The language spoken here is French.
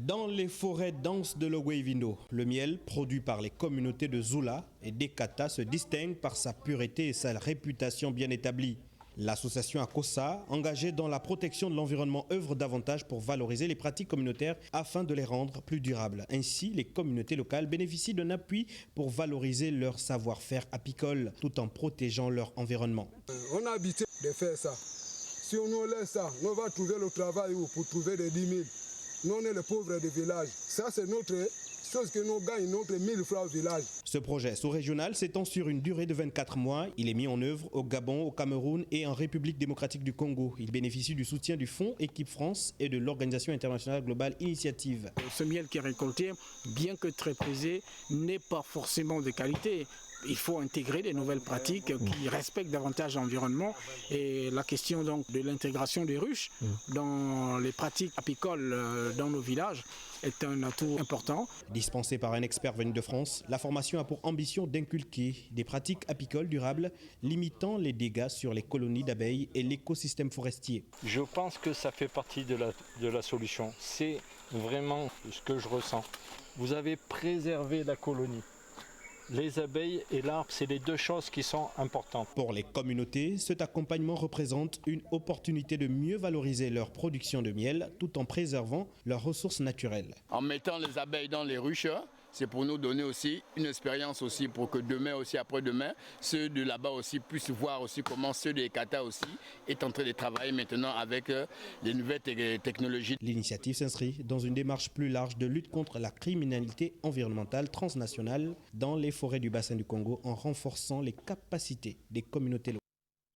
Dans les forêts denses de l'Ogweivindo, le miel produit par les communautés de Zula et d'Ekata se distingue par sa pureté et sa réputation bien établie. L'association Akosa, engagée dans la protection de l'environnement, œuvre davantage pour valoriser les pratiques communautaires afin de les rendre plus durables. Ainsi, les communautés locales bénéficient d'un appui pour valoriser leur savoir-faire apicole tout en protégeant leur environnement. On a habité de faire ça. Si on nous laisse ça, on va trouver le travail pour trouver des 10 000. Nous, on est les pauvres du village. Ça, c'est notre chose que nous gagnons, notre 1000 francs au village. Ce projet sous-régional s'étend sur une durée de 24 mois. Il est mis en œuvre au Gabon, au Cameroun et en République démocratique du Congo. Il bénéficie du soutien du Fonds Équipe France et de l'Organisation internationale globale Initiative. Ce miel qui est récolté, bien que très prisé, n'est pas forcément de qualité. Il faut intégrer des nouvelles pratiques qui respectent davantage l'environnement. Et la question donc de l'intégration des ruches dans les pratiques apicoles dans nos villages est un atout important. Dispensée par un expert venu de France, la formation a pour ambition d'inculquer des pratiques apicoles durables, limitant les dégâts sur les colonies d'abeilles et l'écosystème forestier. Je pense que ça fait partie de la solution. C'est vraiment ce que je ressens. Vous avez préservé la colonie. Les abeilles et l'arbre, c'est les deux choses qui sont importantes. Pour les communautés, cet accompagnement représente une opportunité de mieux valoriser leur production de miel tout en préservant leurs ressources naturelles. En mettant les abeilles dans les ruches, c'est pour nous donner aussi une expérience aussi pour que demain aussi, après-demain, ceux de là-bas aussi puissent voir aussi comment ceux de Ekata aussi est en train de travailler maintenant avec les nouvelles technologies. L'initiative s'inscrit dans une démarche plus large de lutte contre la criminalité environnementale transnationale dans les forêts du bassin du Congo en renforçant les capacités des communautés locales.